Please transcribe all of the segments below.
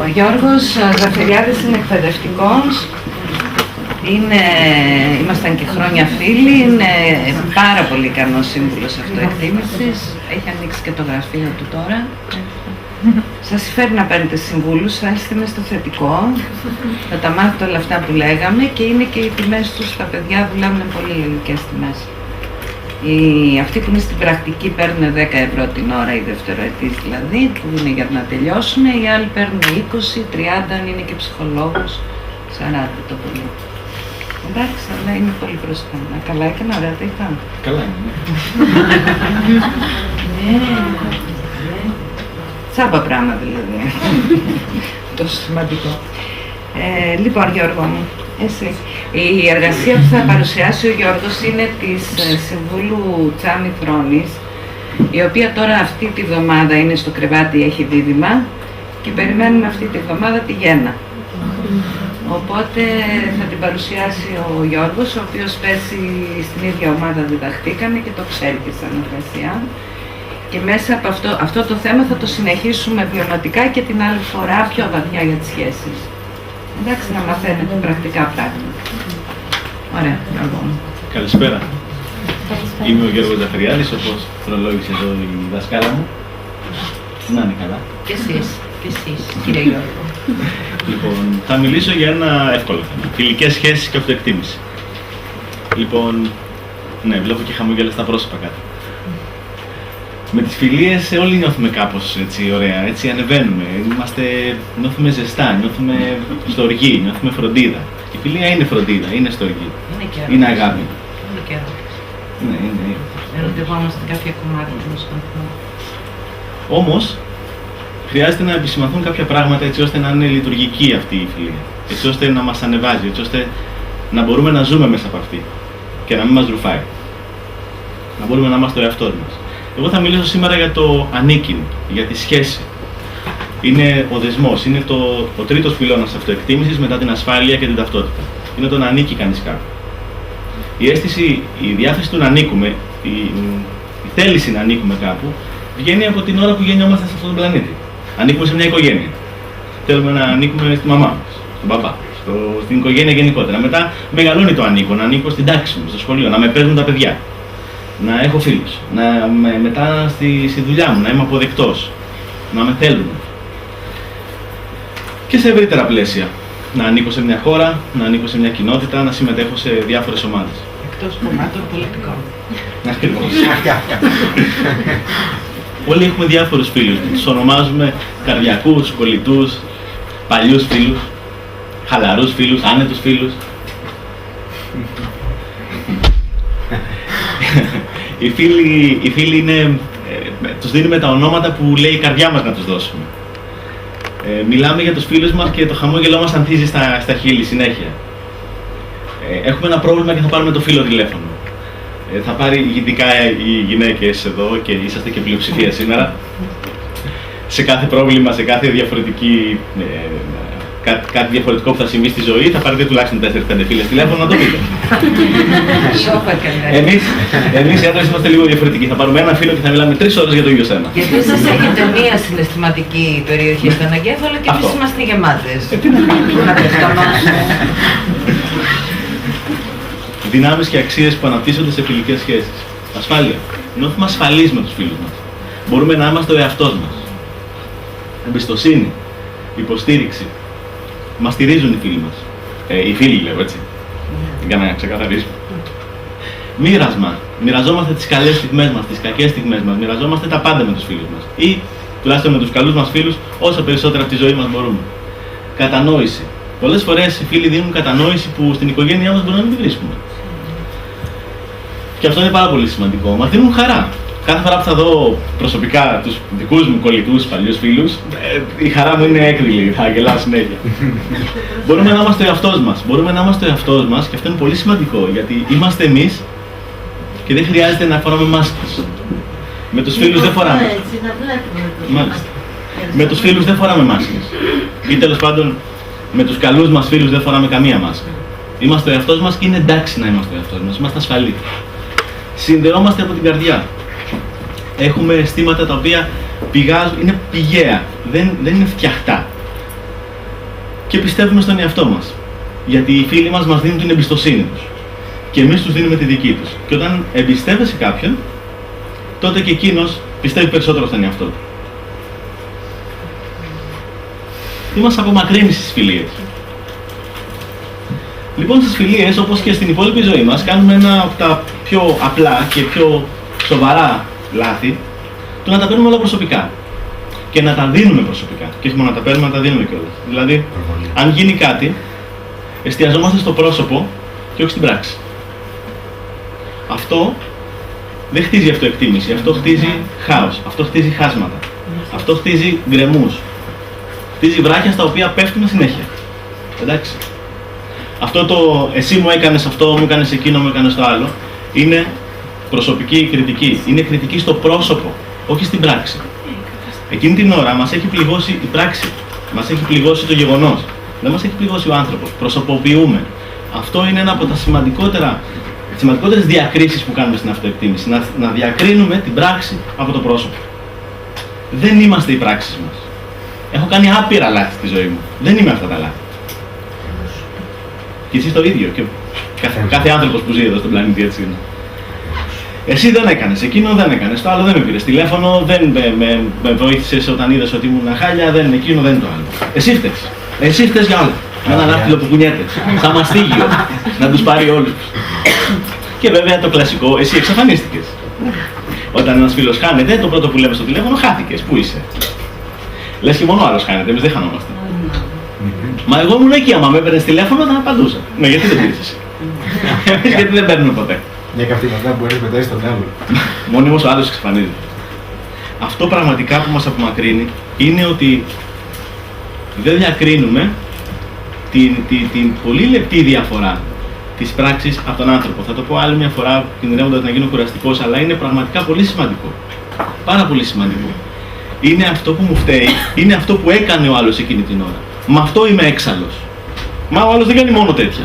Ο Γιώργος Ζαφυριάδης είναι εκπαιδευτικός, ήμασταν και χρόνια φίλοι, είναι πάρα πολύ ικανός σύμβουλος αυτοεκτίμησης, έχει ανοίξει και το γραφείο του τώρα. Σας συμφέρει να παίρνετε συμβούλους, θα είστε μες στο θετικό, θα τα μάθετε όλα αυτά που λέγαμε και είναι και οι τιμές τους, τα παιδιά δουλεύουν πολύ λογικές τιμές. Αυτοί που είναι στην πρακτική παίρνουν 10 ευρώ την ώρα, οι δευτεροετής δηλαδή, που είναι για να τελειώσουν, οι άλλοι παίρνουν 20, 30, αν είναι και ψυχολόγος, 40 το πολύ. Εντάξει, αλλά είναι πολύ προσφανά. Καλά έκανα, ωραία τα είπα. Καλά είναι. Τσάμπα πράγμα δηλαδή. Τόσο σημαντικό. Λοιπόν, Γιώργο μου, εσύ. Η εργασία που θα παρουσιάσει ο Γιώργος είναι της Συμβούλου Τσάμι Θρόνης, η οποία τώρα αυτή τη βδομάδα είναι στο κρεβάτι, έχει δίδυμα και περιμένουμε αυτή τη βδομάδα τη γέννα. Οπότε θα την παρουσιάσει ο Γιώργος, ο οποίος πέρσι στην ίδια ομάδα διδαχτήκαμε και το ξέρει και σαν εργασία. Και μέσα από αυτό το θέμα θα το συνεχίσουμε βιωματικά και την άλλη φορά πιο βαθιά για τις σχέσεις. Εντάξει, να μαθαίνετε πρακτικά πράγματα. Ωραία, Γιώργο. Καλησπέρα. Είμαι ο Γιώργος Ζαφυριάδης, όπως προλόγησε εδώ η δασκάλα μου. Να είναι καλά. Και εσείς, κύριε Γιώργο. Λοιπόν, θα μιλήσω για ένα εύκολο θέμα. Φιλικές σχέσεις και αυτοεκτίμηση. Λοιπόν, ναι, βλέπω και χαμόγελα στα πρόσωπα κάτω. Με τις φιλίες όλοι νιώθουμε κάπως έτσι ωραία, έτσι ανεβαίνουμε, νιώθουμε ζεστά, νιώθουμε στοργή, νιώθουμε φροντίδα. Η φιλία είναι φροντίδα, είναι στοργή, είναι αγάπη. Είναι και έρωτας. Ναι, είναι. Ερωτευόμαστε κάποια κομμάτια του σπαθμού. Όμως, χρειάζεται να επισημανθούν κάποια πράγματα έτσι ώστε να είναι λειτουργική αυτή η φιλία. Έτσι ώστε να μας ανεβάζει, έτσι ώστε να μπορούμε να ζούμε μέσα από αυτή και να μην μας ρουφάει. Να μπορούμε να είμαστε ο εαυτός μας. Εγώ θα μιλήσω σήμερα για το ανήκειν, για τη σχέση. Είναι ο δεσμός, είναι ο τρίτος πυλώνας αυτοεκτίμησης μετά την ασφάλεια και την ταυτότητα. Είναι το να ανήκει κανείς κάπου. Η αίσθηση, η διάθεση του να ανήκουμε, η θέληση να ανήκουμε κάπου, βγαίνει από την ώρα που γεννιόμαστε σε αυτόν τον πλανήτη. Ανήκουμε σε μια οικογένεια. Θέλουμε να ανήκουμε στη μαμά μας, στον παπά, στην οικογένεια γενικότερα. Μετά μεγαλώνει το ανήκω, να ανήκω στην τάξη μου, στο σχολείο, να με παίρνουν τα παιδιά. Να έχω φίλους, μετά στη δουλειά μου, να είμαι αποδεκτός, να με θέλουν. Και σε ευρύτερα πλαίσια. Να ανήκω σε μια χώρα, να ανήκω σε μια κοινότητα, να συμμετέχω σε διάφορες ομάδες. Εκτός κομμάτων πολιτικών. Ακριβώς. Όλοι έχουμε διάφορους φίλους. Τους ονομάζουμε καρδιακούς, κολλητούς, παλιούς φίλους, χαλαρούς φίλους, άνετους φίλους. Οι φίλοι είναι, τους δίνουμε τα ονόματα που λέει η καρδιά μας να τους δώσουμε. Μιλάμε για τους φίλους μας και το χαμόγελό μας ανθίζει στα χείλη συνέχεια. Έχουμε ένα πρόβλημα και θα πάρουμε το φίλο τηλέφωνο. Θα πάρει ειδικά οι γυναίκες εδώ και είσαστε και πλειοψηφία σήμερα. Σε κάθε πρόβλημα, σε κάθε διαφορετική, κάτι διαφορετικό που θα συμβεί στη ζωή, θα πάρετε τουλάχιστον 4-5 φίλες τηλέφωνο να το πείτε. Εμείς οι άντρες είμαστε λίγο διαφορετικοί. Θα πάρουμε ένα φίλο και θα μιλάμε 3 ώρες για το ίδιο θέμα. Γιατί εσείς έχετε μία συναισθηματική περιοχή στον εγκέφαλο και εμείς είμαστε γεμάτες. Να τεκτονώσουμε. Δυνάμεις και αξίες που αναπτύσσονται σε φιλικές σχέσεις. Ασφάλεια. Νιώθουμε ασφαλείς με τους φίλους μας. Μπορούμε να είμαστε ο εαυτός μας. Εμπιστοσύνη. Υποστήριξη. Μας στηρίζουν οι φίλοι μας. Οι φίλοι λέω έτσι. Για να ξεκαθαρίσουμε. Μοίρασμα. Μοιραζόμαστε τις καλές στιγμές μας, τις κακές στιγμές μας. Μοιραζόμαστε τα πάντα με τους φίλους μας. Ή τουλάχιστον με τους καλούς μας φίλους, όσο περισσότερα από τη ζωή μας μπορούμε. Κατανόηση. Πολλές φορές οι φίλοι δίνουν κατανόηση που στην οικογένειά μας μπορούμε να μην τη βρίσκουμε. Και αυτό είναι πάρα πολύ σημαντικό. Μας δίνουν χαρά. Κάθε φορά που θα δω προσωπικά τους δικούς μου κολλητούς παλιούς φίλους, η χαρά μου είναι έκρηλη, θα γελάω συνέχεια. Μπορούμε να είμαστε ο εαυτός μας. Μπορούμε να είμαστε ο εαυτός μας και αυτό είναι πολύ σημαντικό γιατί είμαστε εμείς και δεν χρειάζεται να φοράμε μάσκες. Με τους φίλους δεν φοράμε. Μάλιστα. Με τους φίλους δεν φοράμε μάσκες. Ή τέλος πάντων με τους καλούς μας φίλους δεν φοράμε καμία μάσκα. Είμαστε ο εαυτός μας και είναι εντάξει να είμαστε ο εαυτός μας. Είμαστε ασφαλείς. Συνδεόμαστε από την καρδιά. Έχουμε αισθήματα τα οποία πηγάζουν, είναι πηγαία, δεν είναι φτιαχτά. και πιστεύουμε στον εαυτό μας. Γιατί οι φίλοι μας μας δίνουν την εμπιστοσύνη τους. Και εμείς τους δίνουμε τη δική τους. Και όταν εμπιστεύεσαι κάποιον, τότε και εκείνος πιστεύει περισσότερο στον εαυτό του. Τι μας απομακρύνει στις φιλίες? Λοιπόν, στις φιλίες, όπως και στην υπόλοιπη ζωή μας, κάνουμε ένα από τα πιο απλά και πιο σοβαρά λάθη, το να τα παίρνουμε όλα προσωπικά. Και να τα δίνουμε προσωπικά. Και όχι μόνο να τα παίρνουμε, να τα δίνουμε κιόλας. Δηλαδή, αν γίνει κάτι, εστιαζόμαστε στο πρόσωπο και όχι στην πράξη. Αυτό δεν χτίζει αυτοεκτίμηση, αυτό χτίζει χάος, αυτό χτίζει χάσματα, αυτό χτίζει γκρεμούς, χτίζει βράχια στα οποία πέφτουμε συνέχεια. Εντάξει. Αυτό το εσύ μου έκανες αυτό, μου έκανες εκείνο, μου έκανες το άλλο, είναι προσωπική κριτική, είναι κριτική στο πρόσωπο, όχι στην πράξη. Εκείνη την ώρα μας έχει πληγώσει η πράξη, μας έχει πληγώσει το γεγονός, δεν μας έχει πληγώσει ο άνθρωπος, προσωποποιούμε. Αυτό είναι ένα από τα σημαντικότερες διακρίσεις που κάνουμε στην αυτοεκτίμηση, να διακρίνουμε την πράξη από το πρόσωπο. Δεν είμαστε οι πράξεις μας. Έχω κάνει άπειρα λάθη στη ζωή μου. Δεν είμαι αυτά τα λάθη. Και εσείς το ίδιο. Και κάθε άνθρωπος που ζει εδώ στον πλανήτη έτσι είναι. Εσύ δεν έκανες, εκείνο δεν έκανες, το άλλο δεν με πήρες τηλέφωνο, δεν με βοήθησες όταν είδες ότι ήμουν χάλια, δεν είναι εκείνο, δεν είναι το άλλο. Εσύ φταίς. Εσύ φταίς για όλα. Με ένα δάχτυλο που κουνιέται, σαν μαστίγιο, να τους πάρει όλους. Και βέβαια το κλασικό, εσύ εξαφανίστηκες. Όταν ένας φίλος χάνεται, το πρώτο που λέμε στο τηλέφωνο, χάθηκες. Πού είσαι? Λες και μόνο ο άλλος χάνεται, εμείς δεν χανόμαστε. Μα εγώ ήμουν εκεί, άμα με έπαιρνες τηλέφωνο θα απαντούσα. Ναι, γιατί δεν πήρες εσύ? Εμείς γιατί δεν παίρνουμε ποτέ. Μια καυτήματα που μπορεί πετάει στον άλλο. Μόνιμος ο άλλος εξαφανίζεται. Αυτό πραγματικά που μας απομακρύνει είναι ότι δεν διακρίνουμε την πολύ λεπτή διαφορά της πράξης από τον άνθρωπο. Θα το πω άλλη μια φορά, κινδυνεύοντας να γίνω κουραστικός, αλλά είναι πραγματικά πολύ σημαντικό. Πάρα πολύ σημαντικό. Είναι αυτό που μου φταίει, είναι αυτό που έκανε ο άλλος εκείνη την ώρα. Με αυτό είμαι έξαλλος. Μα ο άλλος δεν κάνει μόνο τέτοια.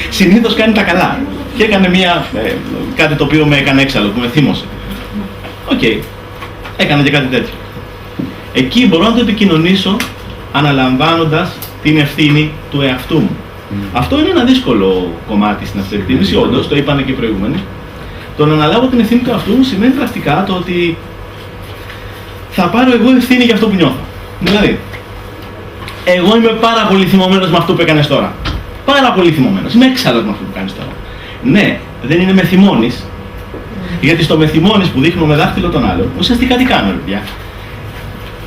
Συνήθως κάνει τα καλά. Και έκανε κάτι το οποίο με έκανε έξαλλο, που με θύμωσε. Οκ. Έκανε και κάτι τέτοιο. Εκεί μπορώ να το επικοινωνήσω αναλαμβάνοντας την ευθύνη του εαυτού μου. Αυτό είναι ένα δύσκολο κομμάτι στην αυτοεκτίμηση, όντως, το είπανε και οι προηγούμενοι. Το να αναλάβω την ευθύνη του εαυτού μου σημαίνει πρακτικά το ότι θα πάρω εγώ ευθύνη για αυτό που νιώθω. Δηλαδή, εγώ είμαι πάρα πολύ θυμωμένος με αυτό που έκανες τώρα. Πάρα πολύ θυμωμένος. Είμαι έξαλλος με αυτό που κάνεις τώρα. Ναι, δεν είναι με θυμώνεις. Γιατί στο με θυμώνεις που δείχνω με δάχτυλο τον άλλον, ουσιαστικά τι κάνω, παιδιά?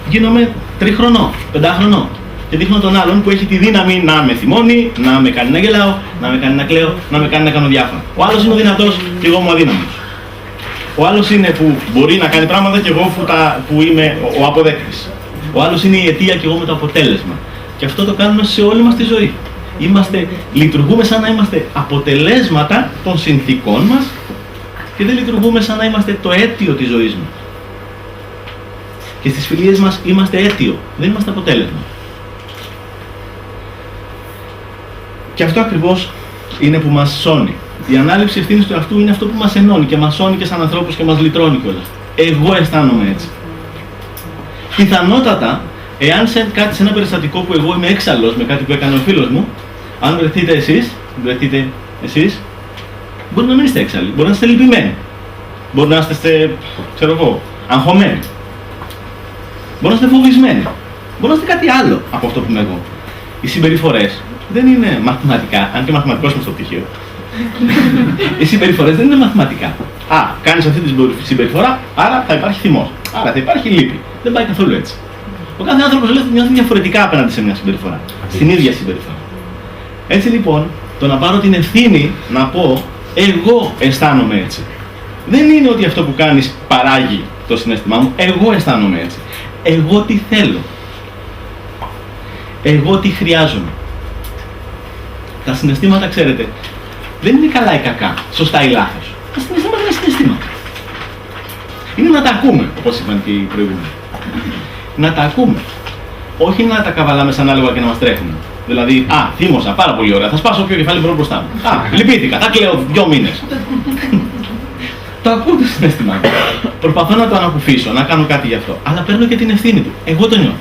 Γίνομαι 3χρονο, 5χρονο. Και δείχνω τον άλλον που έχει τη δύναμη να με θυμώνει, να με κάνει να γελάω, να με κάνει να κλαίω, να με κάνει να κάνω διάφορα. Ο άλλος είναι ο δυνατός και εγώ είμαι ο αδύναμος. Ο άλλος είναι που μπορεί να κάνει πράγματα και εγώ που είμαι ο αποδέκτης. Ο άλλος είναι η αιτία και εγώ με το αποτέλεσμα. Και αυτό το κάνουμε σε όλη μας τη ζωή. Λειτουργούμε σαν να είμαστε αποτελέσματα των συνθήκων μας και δεν λειτουργούμε σαν να είμαστε το αίτιο της ζωής μας. Και στις φιλίες μας είμαστε αίτιο, δεν είμαστε αποτέλεσμα. Και αυτό ακριβώς είναι που μας σώνει. Η ανάληψη ευθύνης του εαυτού είναι αυτό που μας ενώνει και μας σώνει και σαν ανθρώπους και μας λυτρώνει κιόλας. Εγώ αισθάνομαι έτσι. Πιθανότατα, εάν σε ένα περιστατικό που εγώ είμαι έξαλλος με κάτι που έκανε ο φίλος μου, αν βρεθείτε εσείς, μπορεί να μην είστε έξαλλοι, μπορεί να είστε λυπημένοι. Μπορεί να είστε, αγχωμένοι. Μπορεί να είστε φοβισμένοι. Μπορεί να είστε κάτι άλλο από αυτό που είμαι εγώ. Οι συμπεριφορές δεν είναι μαθηματικά, αν και μαθηματικός είμαι στο πτυχίο. Οι συμπεριφορές δεν είναι μαθηματικά. Κάνεις αυτή τη συμπεριφορά, άρα θα υπάρχει θυμός. Άρα θα υπάρχει λύπη. Δεν πάει καθόλου έτσι. Ο κάθε άνθρωπος νιώθει διαφορετικά απέναντι σε μια συμπεριφορά. Στην ίδια συμπεριφορά. Έτσι λοιπόν, το να πάρω την ευθύνη να πω, εγώ αισθάνομαι έτσι. Δεν είναι ότι αυτό που κάνεις παράγει το συναίσθημά μου, εγώ αισθάνομαι έτσι. Εγώ τι θέλω. Εγώ τι χρειάζομαι. Τα συναισθήματα, ξέρετε, δεν είναι καλά ή κακά, σωστά ή λάθος. Τα συναισθήματα είναι συναισθήματα. Είναι να τα ακούμε, όπως είπαν και οι προηγούμενοι. Να τα ακούμε. Όχι να τα καβαλάμε σαν άλογα και να μας τρέχουν. Δηλαδή, θύμωσα, πάρα πολύ ωραία, θα σπάσω πιο κεφάλι μπορώ μπροστά μου. Λυπήθηκα, θα κλαίω 2 μήνες. Το ακούω το συναίσθημα. Προσπαθώ να το ανακουφίσω, να κάνω κάτι γι' αυτό. Αλλά παίρνω και την ευθύνη του. Εγώ το νιώθω.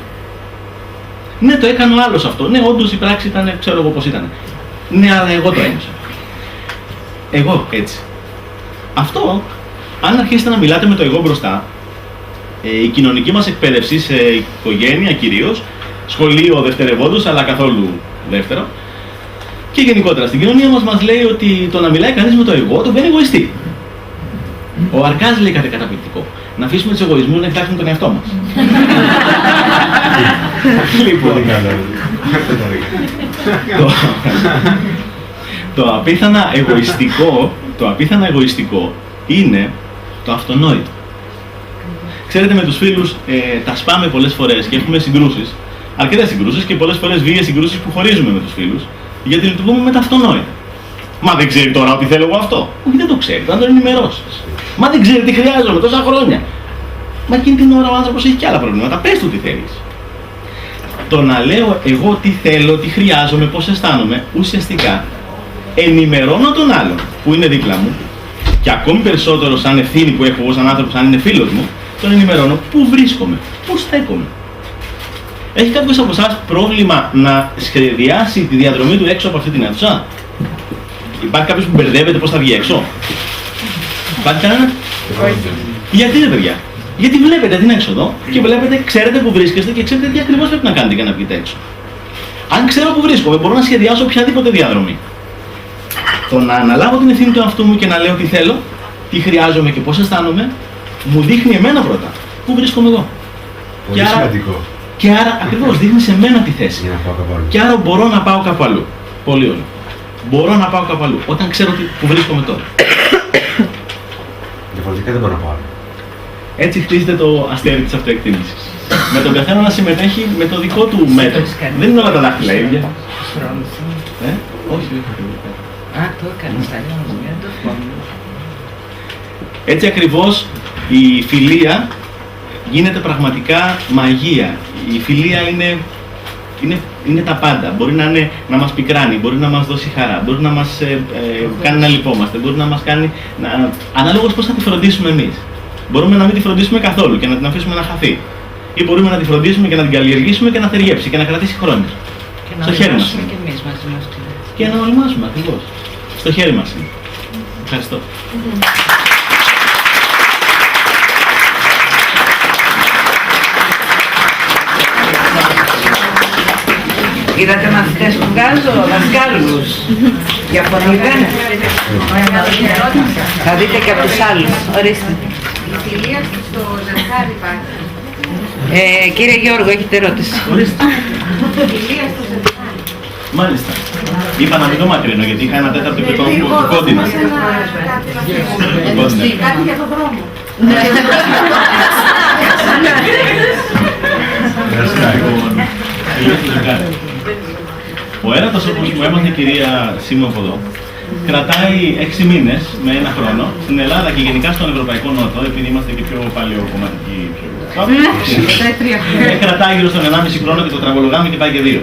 Ναι, το έκανε ο άλλος αυτό. Ναι, όντως η πράξη ήταν, ξέρω εγώ πώς ήταν. Ναι, αλλά εγώ το ένιωσα. Εγώ έτσι. Αυτό, αν αρχίσετε να μιλάτε με το εγώ μπροστά, η κοινωνική μας εκπαίδευση σε οικογένεια κυρίως, σχολείο δευτερευόντως, αλλά καθόλου δεύτερο, και γενικότερα στην κοινωνία μας λέει ότι το να μιλάει κανείς με το εγώ τον παίρνει εγωιστή. Ο Αρκάς λέει κάτι καταπληκτικό. Να αφήσουμε τους εγωισμούς να εκτάξουν τον εαυτό μας. Λοιπόν, το απίθανα εγωιστικό είναι το αυτονόητο. Ξέρετε, με τους φίλους τα σπάμε πολλές φορές και έχουμε συγκρούσεις, αρκετές συγκρούσεις και πολλές φορές βίαιες συγκρούσεις που χωρίζουμε με τους φίλους, γιατί λειτουργούμε με τα αυτονόητα. Μα δεν ξέρει τώρα ότι θέλω εγώ αυτό. Όχι, δεν το ξέρει, θα τον ενημερώσεις. Μα δεν ξέρει τι χρειάζομαι τόσα χρόνια. Μα εκείνη την ώρα ο άνθρωπος έχει και άλλα προβλήματα. Πες του τι θέλεις. Το να λέω εγώ τι θέλω, τι χρειάζομαι, πώς αισθάνομαι, ουσιαστικά ενημερώνω τον άλλον που είναι δίπλα μου και ακόμη περισσότερο σαν ευθύνη που έχω εγώ σαν άνθρωπος, αν είναι φίλος μου, τον ενημερώνω πού βρίσκομαι, πού στέκομαι. Έχει κάποιος από εσάς πρόβλημα να σχεδιάσει τη διαδρομή του έξω από αυτή την αίθουσα? Υπάρχει κάποιος που μπερδεύεται πώς θα βγει έξω? Υπάρχει κανένα? Γιατί ρε παιδιά? Γιατί βλέπετε την έξοδο και βλέπετε, ξέρετε που βρίσκεστε και ξέρετε τι ακριβώς πρέπει να κάνετε για να βγείτε έξω. Αν ξέρω που βρίσκομαι, μπορώ να σχεδιάσω οποιαδήποτε διαδρομή. Το να αναλάβω την ευθύνη του εαυτού μου και να λέω τι θέλω, τι χρειάζομαι και πώς αισθάνομαι, μου δείχνει εμένα πρώτα πού βρίσκομαι εγώ. Πολύ σημαντικό. Και άρα ακριβώς δείχνει σε μένα τη θέση. Και άρα μπορώ να πάω κάπου αλλού. Πολύ ωραία. Μπορώ να πάω κάπου αλλού όταν ξέρω που βρίσκομαι τώρα. Διαφορετικά δεν μπορώ να πάω. Έτσι χτίζεται το αστέρι της αυτοεκτίμησης. Με τον καθένα να συμμετέχει με το δικό του μέτρο. Δεν είναι όλα τα δάχτυλα ίδια. Όχι, όχι. Το έκανες αλλιώς. Έτσι ακριβώς η φιλία γίνεται πραγματικά μαγεία. Η φιλία είναι τα πάντα. Μπορεί να μας πικράνει, μπορεί να μας δώσει χαρά, μπορεί να μας κάνει να λυπόμαστε, μπορεί να μας κάνει ανάλογος πώς θα τη φροντίσουμε εμείς. Μπορούμε να μην τη φροντίσουμε καθόλου και να την αφήσουμε να χαθεί. Ή μπορούμε να τη φροντίσουμε και να την καλλιεργήσουμε και να θεργέψει και να κρατήσει χρόνια. Στο χέρι μας. Και εμείς μαζί μας. Και να οριμάσουμε ακριβώς. Στο χέρι μας είναι. Ευχαριστώ. Είδατε μαθητές που βγάζω, δασκάλους, διαφωνείτε? Θα δείτε και από τους άλλους. Ορίστε. Η φιλία στο ζευγάρι υπάρχει. Κύριε Γιώργο, έχετε ερώτηση? Ορίστε. Η φιλία στο ζευγάρι. Μάλιστα. Είπα να μην το μακρύνω γιατί είχα ένα τέταρτο και το κόντινα. Κάτι για τον δρόμο. Ο έρωτας, όπως μου έμαθε η κυρία Σίμου από εδώ, κρατάει 6 μήνες με 1 χρόνο. Στην Ελλάδα και γενικά στον Ευρωπαϊκό Νότο, επειδή είμαστε και πιο παλαιοκομματικοί, κρατάει γύρω στον 1,5 χρόνο και το τραβολογάμε και πάει και 2.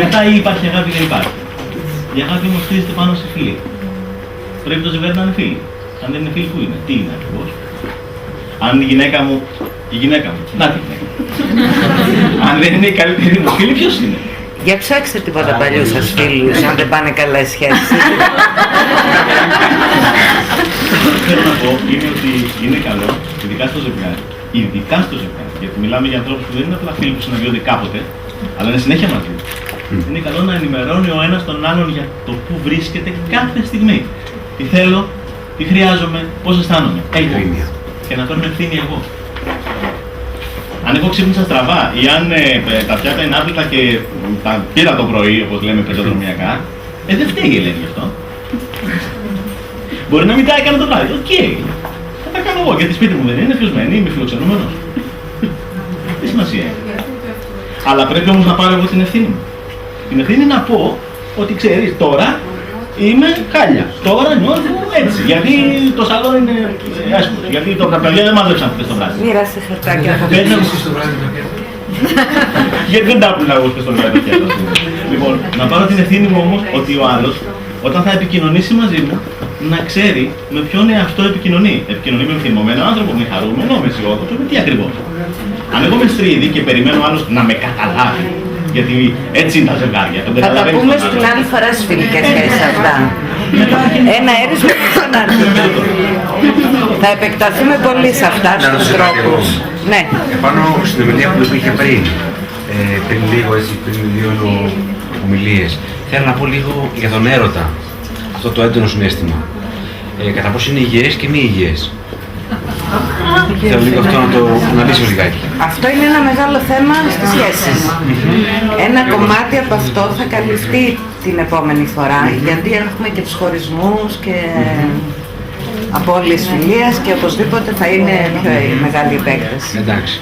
Μετά ή υπάρχει αγάπη ή δεν υπάρχει. Η αγάπη όμως χτίζεται πάνω σε φίλοι. Πρέπει το ζευγάρι να είναι φίλοι. Αν δεν είναι φίλοι, πού είναι, τι είναι ακριβώς. Αν η γυναίκα μου, η γυναίκα μου, να τη γυναίκα. Αν δεν είναι η καλύτερη μου φίλη, ποιος είναι? Για ψάξτε τίποτα παλιούς σας φίλους, αν δεν πάνε καλά οι σχέσεις. Θέλω να πω είναι ότι είναι καλό, ειδικά στο ζευγάρι, γιατί μιλάμε για ανθρώπους που δεν είναι απλά φίλοι που συναντιόνται κάποτε, αλλά είναι συνέχεια μαζί. Είναι καλό να ενημερώνει ο ένας τον άλλον για το πού βρίσκεται κάθε στιγμή. Τι θέλω, τι χρειάζομαι, πώς αισθάνομαι. Και να παίρνω ευθύνη εγώ. Αν εγώ ξύπνησα στραβά ή αν τα πιάτα είναι άπλυτα και τα πήρα το πρωί, όπως λέμε πεζοδρομιακά, δεν φταίει η Ελένη γι' αυτό. Μπορεί να μην τα έκανα το βράδυ. Οκ. Θα τα κάνω εγώ γιατί σπίτι μου δεν είναι φιωσμένη, είμαι φιλοξενούμενος. Τι σημασία έχει. Αλλά πρέπει όμως να πάρω εγώ την ευθύνη μου. Την ευθύνη να πω ότι ξέρεις τώρα είμαι χάλια. Τώρα νιώθω έτσι. Γιατί το σαλόν είναι άσχημο. Γιατί τα παιδιά δεν μάζεψαν χθες το βράδυ. Μοίρασε χαρτάκια από το Γιατί δεν τα έπλυνα εγώ χθες το βράδυ. Λοιπόν, να πάρω την ευθύνη μου όμως ότι ο άλλος όταν θα επικοινωνήσει μαζί μου να ξέρει με ποιον εαυτό επικοινωνεί. Επικοινωνεί με θυμωμένο άνθρωπο, με χαρούμενο, με αισιόδοξο, με τι ακριβώς. Αν εγώ είμαι στρίδι και περιμένω ο άλλος να με καταλάβει, Γιατί έτσι είναι τα ζευγάρια. Θα τα Καταλαβαίνεις πούμε τον στην άλλον. άλλη φορά στις φιλικές σχέσεις αυτά. Ένα έρισμα που ξανάρχεται. Θα επεκταθούμε πολύ σε αυτά, Να στους ρωτήσω κάτι εγώ. τρόπους. Ναι. Επάνω στην ομιλία που είχε πριν λίγο έτσι, πριν δύο ομιλίες, θέλω να πω λίγο για τον έρωτα, αυτό το έντονο συναίσθημα. Κατά πόσο είναι υγιές και μη υγιές. Θέλω λίγο αυτό να το αναλύσω λιγάκι. Αυτό είναι ένα μεγάλο θέμα στις σχέσεις. Ένα κομμάτι από αυτό θα καλυφθεί την επόμενη φορά, γιατί έχουμε και τους χωρισμούς και απώλειες φιλίας και οπωσδήποτε θα είναι πιο μεγάλη επέκταση. Εντάξει.